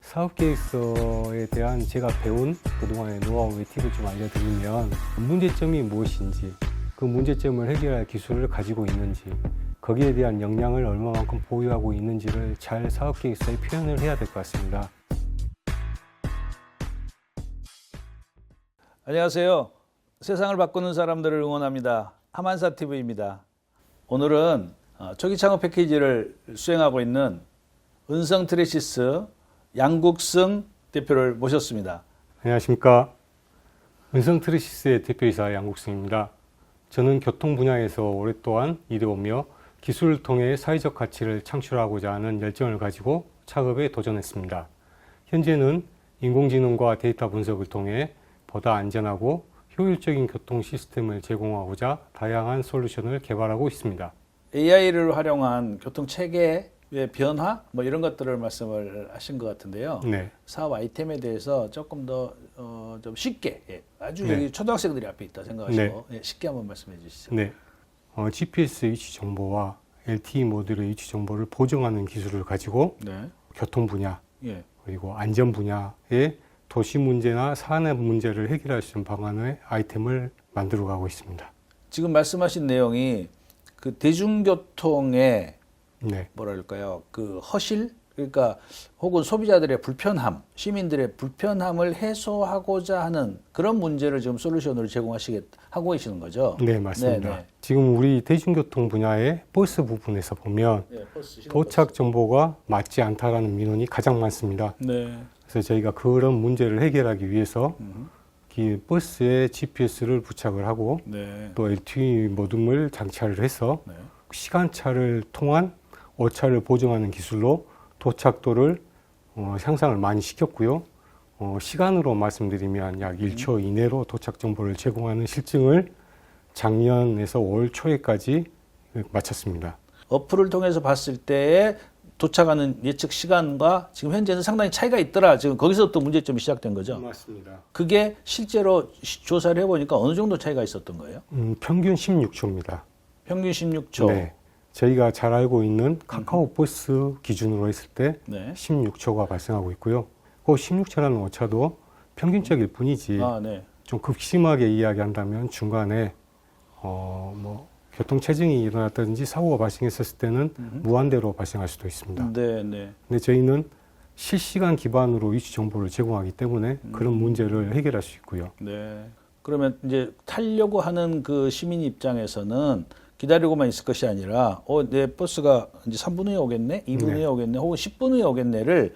사업계획서에 대한 제가 배운 그동안의 노하우의 팁을 좀 알려드리면 문제점이 무엇인지, 그 문제점을 해결할 기술을 가지고 있는지, 거기에 대한 역량을 얼마만큼 보유하고 있는지를 잘 사업계획서에 표현을 해야 될 것 같습니다. 안녕하세요. 세상을 바꾸는 사람들을 응원합니다. 하만사TV입니다. 오늘은 초기 창업 패키지를 수행하고 있는 은성트레시스 양국승 대표를 모셨습니다. 안녕하십니까. 은성트레시스의 대표이사 양국승입니다. 저는 교통 분야에서 오랫동안 일해오며 기술을 통해 사회적 가치를 창출하고자 하는 열정을 가지고 창업에 도전했습니다. 현재는 인공지능과 데이터 분석을 통해 보다 안전하고 효율적인 교통 시스템을 제공하고자 다양한 솔루션을 개발하고 있습니다. AI를 활용한 교통 체계의 변화 이런 것들을 말씀을 하신 것 같은데요. 네. 사업 아이템에 대해서 조금 더 좀 쉽게 아주 네. 여기 초등학생들이 앞에 있다 생각하시고 쉽게 한번 말씀해 주시죠. 네. GPS 위치 정보와 LTE 모듈의 위치 정보를 보정하는 기술을 가지고 교통 분야 그리고 안전 분야의 도시 문제나 산업 문제를 해결할 수 있는 방안의 아이템을 만들어 가고 있습니다. 지금 말씀하신 내용이 그 대중교통의 뭐랄까요, 그 허실, 그러니까 혹은 소비자들의 불편함, 시민들의 불편함을 해소하고자 하는 그런 문제를 지금 솔루션으로 하고 계시는 거죠? 네, 맞습니다. 네네. 지금 우리 대중교통 분야의 버스 부분에서 보면 도착 정보가 맞지 않다라는 민원이 가장 많습니다. 네. 그래서 저희가 그런 문제를 해결하기 위해서 버스에 GPS를 부착을 하고 또 LTE 모듈을 장착을 해서 시간차를 통한 오차를 보정하는 기술로 도착도를 향상을 많이 시켰고요. 시간으로 말씀드리면 약 1초 이내로 도착 정보를 제공하는 실증을 작년에서 올 초에까지 마쳤습니다. 어플을 통해서 봤을 때에 도착하는 예측 시간과 지금 현재는 상당히 차이가 있더라. 지금 거기서 또 문제점이 시작된 거죠? 맞습니다. 그게 실제로 조사를 해보니까 어느 정도 차이가 있었던 거예요? 평균 16초입니다. 평균 16초? 네. 저희가 잘 알고 있는 카카오 버스 기준으로 했을 때 16초가 발생하고 있고요. 그 16초라는 오차도 평균적일 뿐이지 좀 극심하게 이야기한다면 중간에 교통 체증이 일어났다든지 사고가 발생했을 때는 무한대로 발생할 수도 있습니다. 근데 저희는 실시간 기반으로 위치 정보를 제공하기 때문에 그런 문제를 해결할 수 있고요. 그러면 이제 타려고 하는 그 시민 입장에서는 기다리고만 있을 것이 아니라 내 버스가 이제 3분 후에 오겠네, 2분 후에 오겠네, 혹은 10분 후에 오겠네를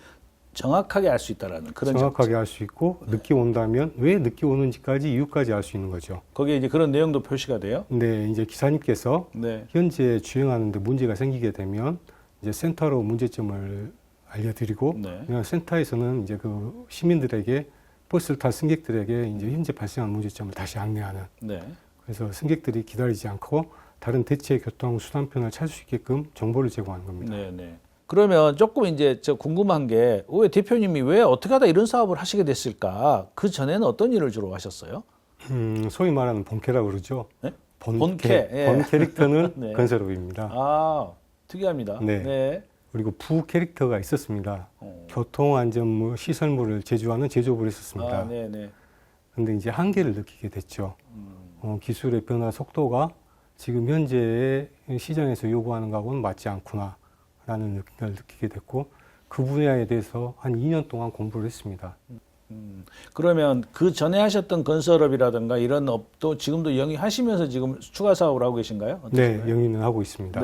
정확하게 알 수 있다라는 그런 정확하게 알 수 있고 늦게 온다면 왜 늦게 오는지까지 이유까지 알 수 있는 거죠. 거기에 이제 그런 내용도 표시가 돼요? 네, 이제 기사님께서 현재 주행하는데 문제가 생기게 되면 이제 센터로 문제점을 알려드리고 센터에서는 이제 그 시민들에게 버스를 탈 승객들에게 이제 현재 발생한 문제점을 다시 안내하는. 그래서 승객들이 기다리지 않고 다른 대체 교통 수단편을 찾을 수 있게끔 정보를 제공하는 겁니다. 그러면 조금 이제 저 궁금한 게 왜 대표님이 왜 어떻게 하다 이런 사업을 하시게 됐을까? 그 전에는 어떤 일을 주로 하셨어요? 소위 말하는 본캐라고 그러죠. 본캐. 본 캐릭터는 건설업입니다. 아, 특이합니다. 그리고 부 캐릭터가 있었습니다. 교통안전물, 시설물을 제조하는 제조업을 했었습니다. 근데 이제 한계를 느끼게 됐죠. 기술의 변화 속도가 지금 현재의 시장에서 요구하는 것하고는 맞지 않구나라는 느낌을 느끼게 됐고 그 분야에 대해서 한 2년 동안 공부를 했습니다. 그러면 그 전에 하셨던 건설업이라든가 이런 업도 지금도 영위하시면서 지금 추가 사업을 하고 계신가요? 어떠신가요? 영위는 하고 있습니다.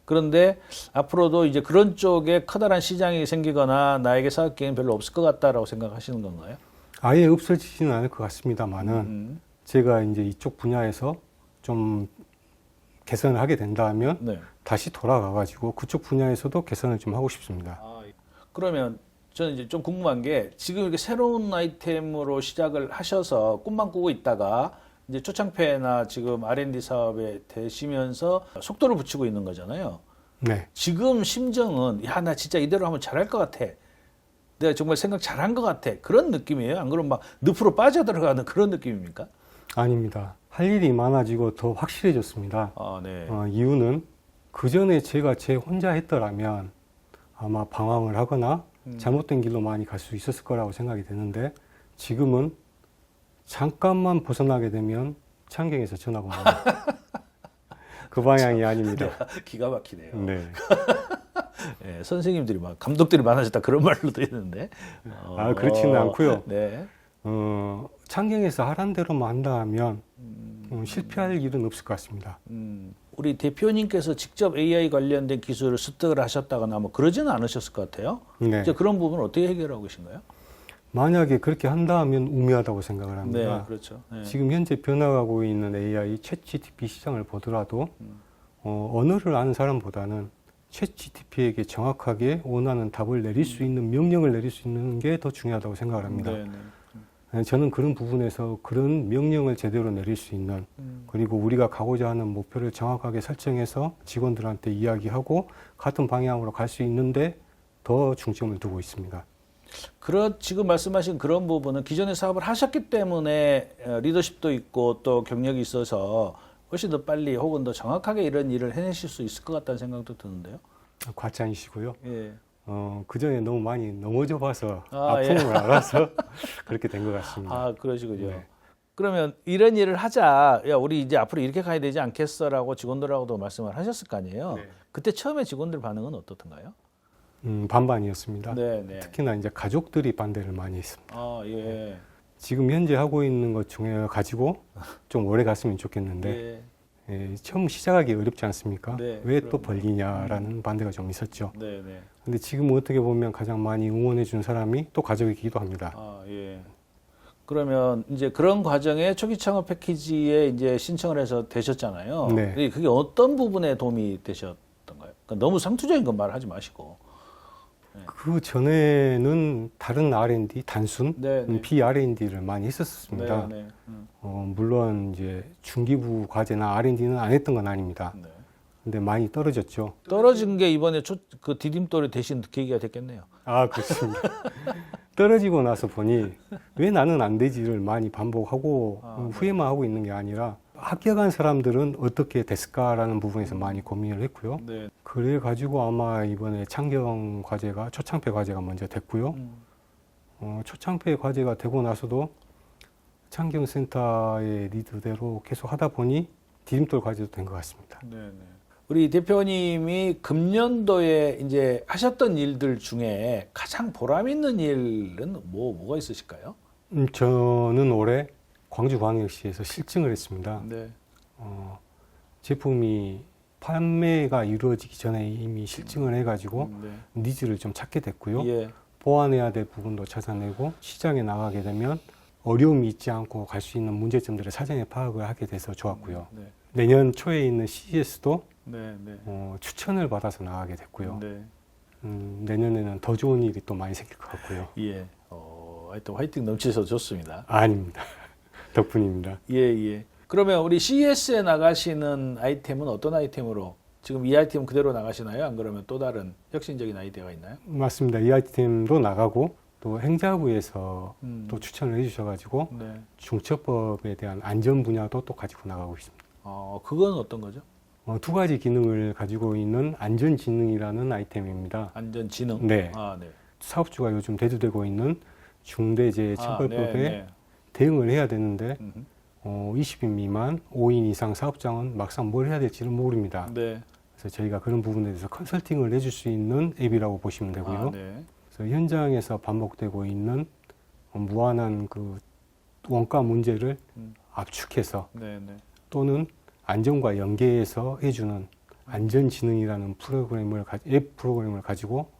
그런데 앞으로도 이제 그런 쪽에 커다란 시장이 생기거나 나에게 사업 기회는 별로 없을 것 같다라고 생각하시는 건가요? 아예 없어지지는 않을 것 같습니다만은 제가 이제 이쪽 분야에서 좀 개선을 하게 된다면 다시 돌아가가지고 그쪽 분야에서도 개선을 좀 하고 싶습니다. 그러면 저는 이제 좀 궁금한 게 지금 이렇게 새로운 아이템으로 시작을 하셔서 꿈만 꾸고 있다가 이제 초창패나 지금 R&D 사업에 되시면서 속도를 붙이고 있는 거잖아요. 지금 심정은 나 진짜 이대로 하면 잘할 것 같아. 내가 정말 생각 잘한 것 같아. 그런 느낌이에요? 안 그러면 막 늪으로 빠져들어가는 그런 느낌입니까? 아닙니다. 할 일이 많아지고 더 확실해졌습니다. 이유는 그 전에 제가 제 혼자 했더라면 아마 방황을 하거나 잘못된 길로 많이 갈 수 있었을 거라고 생각이 되는데 지금은 잠깐만 벗어나게 되면 창경에서 전화가 옵니다. 그 방향이 아닙니다. 기가 막히네요. 네. 네, 선생님들이 막 감독들이 많아졌다 그런 말로도 있는데. 그렇지는 않고요. 네. 창경에서 하란 대로만 한다 하면 실패할 일은 없을 것 같습니다. 우리 대표님께서 직접 AI 관련된 기술을 습득을 하셨다거나 뭐 그러지는 않으셨을 것 같아요. 네. 이제 그런 부분을 어떻게 해결하고 계신가요? 만약에 그렇게 한다 하면 우매하다고 생각을 합니다. 네, 그렇죠. 네. 지금 현재 변화하고 있는 AI 챗GPT 시장을 보더라도 언어를 아는 사람보다는 챗GPT에게 정확하게 원하는 답을 내릴 수 있는 명령을 내릴 수 있는 게 더 중요하다고 생각을 합니다. 네, 네. 저는 그런 부분에서 그런 명령을 제대로 내릴 수 있는 그리고 우리가 가고자 하는 목표를 정확하게 설정해서 직원들한테 이야기하고 같은 방향으로 갈 수 있는데 더 중점을 두고 있습니다. 지금 말씀하신 그런 부분은 기존의 사업을 하셨기 때문에 리더십도 있고 또 경력이 있어서 훨씬 더 빨리 혹은 더 정확하게 이런 일을 해내실 수 있을 것 같다는 생각도 드는데요. 과찬이시고요. 예. 그 전에 너무 많이 넘어져 봐서 아픔을 알아서 그렇게 된 것 같습니다. 그러시군요. 네. 그러면 이런 일을 하자. 야, 우리 이제 앞으로 이렇게 가야 되지 않겠어라고 직원들하고도 말씀을 하셨을 거 아니에요. 네. 그때 처음에 직원들 반응은 어떻던가요? 반반이었습니다. 네, 네. 특히나 이제 가족들이 반대를 많이 했습니다. 예. 지금 현재 하고 있는 것 중에 가지고 좀 오래 갔으면 좋겠는데 예. 처음 시작하기 어렵지 않습니까? 네, 왜 또 벌리냐라는 반대가 좀 있었죠. 네, 네. 근데 지금 어떻게 보면 가장 많이 응원해 준 사람이 또 가족이기도 합니다. 예. 그러면 이제 그런 과정에 초기 창업 패키지에 이제 신청을 해서 되셨잖아요. 네. 그게 어떤 부분에 도움이 되셨던가요? 그러니까 너무 상투적인 건 말하지 마시고. 그 전에는 다른 R&D, 단순 네, 네. B-R&D를 많이 했었습니다. 네, 네. 물론 이제 중기부 과제나 R&D는 안 했던 건 아닙니다. 네. 근데 많이 떨어졌죠. 떨어진 게 이번에 그 디딤돌이 대신 계기가 됐겠네요. 그렇습니다. 떨어지고 나서 보니 왜 나는 안 되지를 많이 반복하고 후회만 하고 있는 게 아니라 합격한 사람들은 어떻게 됐을까라는 부분에서 많이 고민을 했고요. 네. 그래 가지고 아마 이번에 창경 과제가 초창패 과제가 먼저 됐고요. 초창패 과제가 되고 나서도 창경센터의 리드대로 계속 하다 보니 디딤돌 과제도 된 것 같습니다. 네, 네. 우리 대표님이 금년도에 이제 하셨던 일들 중에 가장 보람 있는 일은 뭐가 있으실까요? 저는 올해 광주광역시에서 실증을 했습니다. 네. 제품이 판매가 이루어지기 전에 이미 실증을 해가지고 네. 니즈를 좀 찾게 됐고요. 예. 보완해야 될 부분도 찾아내고 시장에 나가게 되면 어려움이 있지 않고 갈 수 있는 문제점들을 사전에 파악을 하게 돼서 좋았고요. 네. 내년 초에 있는 CES도 네, 네. 추천을 받아서 나가게 됐고요. 네. 내년에는 더 좋은 일이 또 많이 생길 것 같고요. 예. 하여튼 화이팅 넘치셔서 좋습니다. 아닙니다. 덕분입니다. 예, 예. 그러면 우리 CES에 나가시는 아이템은 어떤 아이템으로 지금 이 아이템 그대로 나가시나요? 안 그러면 또 다른 혁신적인 아이디어가 있나요? 맞습니다. 이 아이템도 나가고 또 행자부에서 또 추천을 해주셔가지고 네. 중첩법에 대한 안전 분야도 또 가지고 나가고 있습니다. 그건 어떤 거죠? 두 가지 기능을 가지고 있는 안전지능이라는 아이템입니다. 안전지능? 네. 네. 사업주가 요즘 대두되고 있는 중대재해처벌법에 네. 대응을 해야 되는데 20인 미만 5인 이상 사업장은 막상 뭘 해야 될지를 모릅니다. 네. 그래서 저희가 그런 부분에 대해서 컨설팅을 해줄 수 있는 앱이라고 보시면 되고요. 네. 그래서 현장에서 반복되고 있는 무한한 그 원가 문제를 압축해서 네, 네. 또는 안전과 연계해서 해주는 안전지능이라는 앱 프로그램을 가지고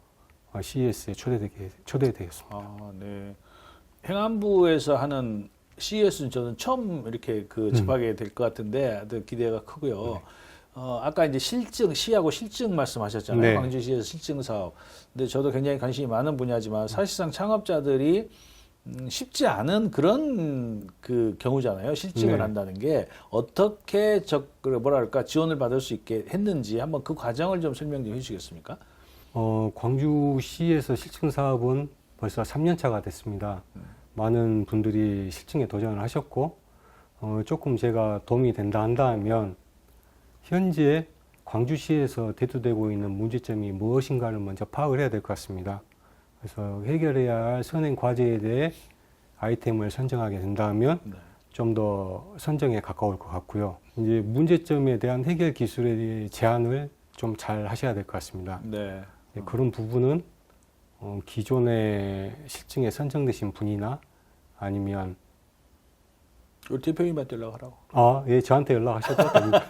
CES에 초대되었습니다. 네. 행안부에서 하는 CES는 저는 처음 이렇게 접하게 될 것 같은데 아주 기대가 크고요. 네. 아까 이제 시하고 실증 말씀하셨잖아요. 네. 광주시에서 실증 사업. 근데 저도 굉장히 관심이 많은 분야지만 사실상 창업자들이 쉽지 않은 그런 경우잖아요. 실증을 네. 한다는 게 어떻게 지원을 받을 수 있게 했는지 한번 그 과정을 좀 설명 좀 해주시겠습니까? 광주시에서 실증 사업은 벌써 3년 차가 됐습니다. 많은 분들이 실증에 도전을 하셨고 조금 제가 도움이 된다 한다면 현재 광주시에서 대두되고 있는 문제점이 무엇인가를 먼저 파악을 해야 될 것 같습니다. 그래서 해결해야 할 선행 과제에 대해 아이템을 선정하게 된다면 네. 좀 더 선정에 가까울 것 같고요. 이제 문제점에 대한 해결 기술에 대해 제안을 좀 잘 하셔야 될 것 같습니다. 네. 그런 부분은 기존에 실증에 선정되신 분이나 아니면 우리 대표님한테 연락하라고. 예, 저한테 연락하셔도 됩니다.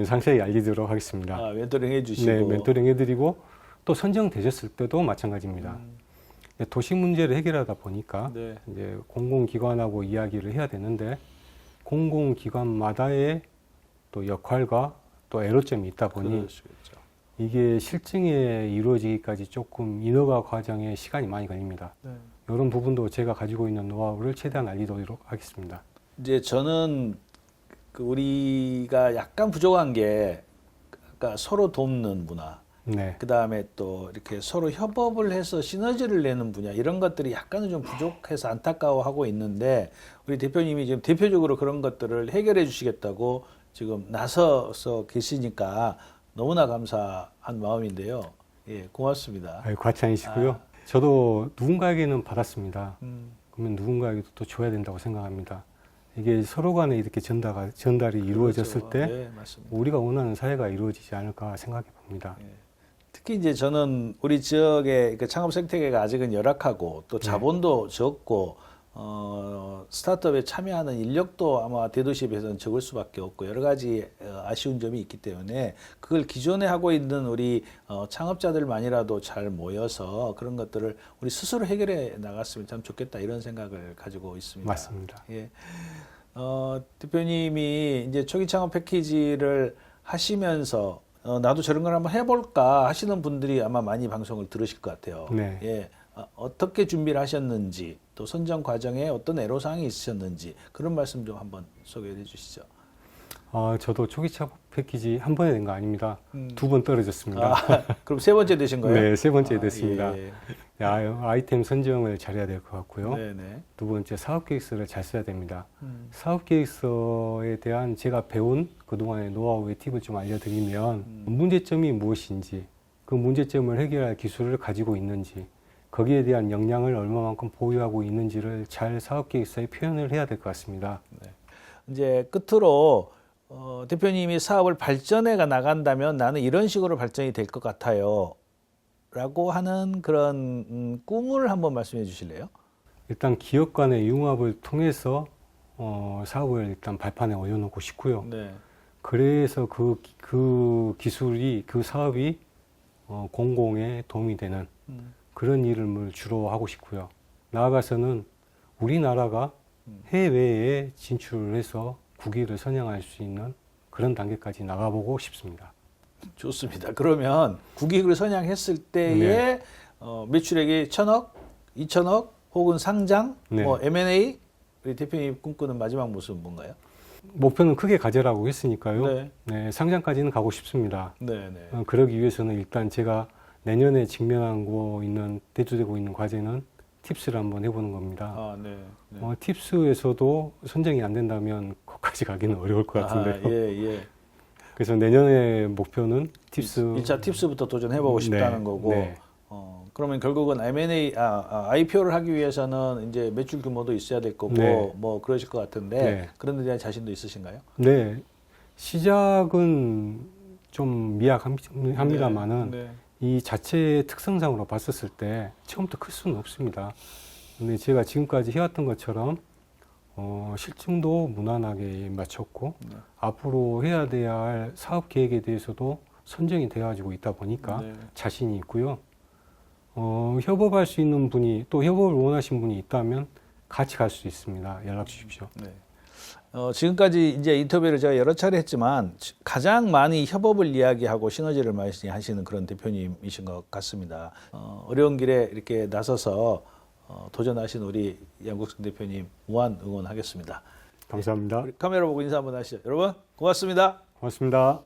상세히 알리도록 하겠습니다. 멘토링 해주시고. 네, 멘토링 해드리고 또 선정되셨을 때도 마찬가지입니다. 도시 문제를 해결하다 보니까 네. 이제 공공기관하고 이야기를 해야 되는데 공공기관마다의 또 역할과 또 애로점이 있다 보니 그러시겠죠. 이게 실증에 이루어지기까지 조금 인허가 과정에 시간이 많이 걸립니다. 네. 이런 부분도 제가 가지고 있는 노하우를 최대한 알리도록 하겠습니다. 이제 저는 우리가 약간 부족한 게 아까 서로 돕는 문화, 네, 그 다음에 또 이렇게 서로 협업을 해서 시너지를 내는 분야 이런 것들이 약간은 좀 부족해서 안타까워하고 있는데 우리 대표님이 지금 대표적으로 그런 것들을 해결해 주시겠다고 지금 나서서 계시니까 너무나 감사한 마음인데요. 예, 고맙습니다. 과찬이시고요. 저도 누군가에게는 받았습니다. 그러면 누군가에게도 또 줘야 된다고 생각합니다. 이게 서로 간에 이렇게 전달이 이루어졌을 그렇죠. 때 네, 맞습니다. 우리가 원하는 사회가 이루어지지 않을까 생각해 봅니다. 예. 특히 이제 저는 우리 지역의 그 창업 생태계가 아직은 열악하고 또 자본도 적고 스타트업에 참여하는 인력도 아마 대도시에 비해서는 적을 수밖에 없고 여러 가지 아쉬운 점이 있기 때문에 그걸 기존에 하고 있는 우리 창업자들만이라도 잘 모여서 그런 것들을 우리 스스로 해결해 나갔으면 참 좋겠다 이런 생각을 가지고 있습니다. 맞습니다. 예. 대표님이 이제 초기 창업 패키지를 하시면서 나도 저런 걸 한번 해볼까 하시는 분들이 아마 많이 방송을 들으실 것 같아요. 네. 예. 어떻게 준비를 하셨는지 또 선정 과정에 어떤 애로사항이 있으셨는지 그런 말씀 좀 한번 소개해 주시죠. 저도 초기 창업 패키지 한 번에 된 거 아닙니다. 2번 떨어졌습니다. 그럼 세 번째 되신 거예요? 네, 세 번째 됐습니다. 예. 아이템 선정을 잘해야 될 것 같고요. 네네. 두 번째 사업계획서를 잘 써야 됩니다. 사업계획서에 대한 제가 배운 그동안의 노하우의 팁을 좀 알려드리면 문제점이 무엇인지 그 문제점을 해결할 기술을 가지고 있는지 거기에 대한 역량을 얼마만큼 보유하고 있는지를 잘 사업계획서에 표현을 해야 될 것 같습니다. 네. 이제 끝으로 대표님이 사업을 발전해 나간다면 나는 이런 식으로 발전이 될 것 같아요. 라고 하는 그런 꿈을 한번 말씀해 주실래요? 일단 기업 간의 융합을 통해서 사업을 일단 발판에 올려놓고 싶고요. 네. 그래서 그 기술이, 그 사업이 공공에 도움이 되는 그런 일을 주로 하고 싶고요. 나아가서는 우리나라가 해외에 진출을 해서 국위를 선양할 수 있는 그런 단계까지 나가보고 싶습니다. 좋습니다. 그러면 국익을 선양했을 때에 매출액이 1,000억, 2,000억 혹은 상장, 뭐 M&A 우리 대표님 꿈꾸는 마지막 모습은 뭔가요? 목표는 크게 가져라고 했으니까요. 네. 네, 상장까지는 가고 싶습니다. 네, 네. 그러기 위해서는 일단 제가 내년에 직면하고 있는 대두되고 있는 과제는 팁스를 한번 해보는 겁니다. 네. 네. 팁스에서도 선정이 안 된다면 거기까지 가기는 어려울 것 같은데요. 예. 그래서 내년의 목표는 팁스 1차 팁스부터 도전해보고 싶다는 거고. 네. 그러면 결국은 M&A, IPO를 하기 위해서는 이제 매출 규모도 있어야 될 거고, 네. 뭐 그러실 것 같은데, 네. 그런 데 대한 자신도 있으신가요? 네, 시작은 좀 미약합니다만은 네. 이 자체의 특성상으로 봤었을 때 처음부터 클 수는 없습니다. 근데 제가 지금까지 해왔던 것처럼 실증도 무난하게 맞췄고 앞으로 해야 돼야 할 사업 계획에 대해서도 선정이 되어가지고 있다 보니까 자신이 있고요. 협업할 수 있는 분이 또 협업을 원하시는 분이 있다면 같이 갈 수 있습니다. 연락 주십시오. 네. 지금까지 이제 인터뷰를 제가 여러 차례 했지만 가장 많이 협업을 이야기하고 시너지를 많이 하시는 그런 대표님이신 것 같습니다. 어려운 길에 이렇게 나서서 도전하신 우리 양국승 대표님 무한 응원하겠습니다. 감사합니다. 우리 카메라 보고 인사 한번 하시죠. 여러분 고맙습니다. 고맙습니다.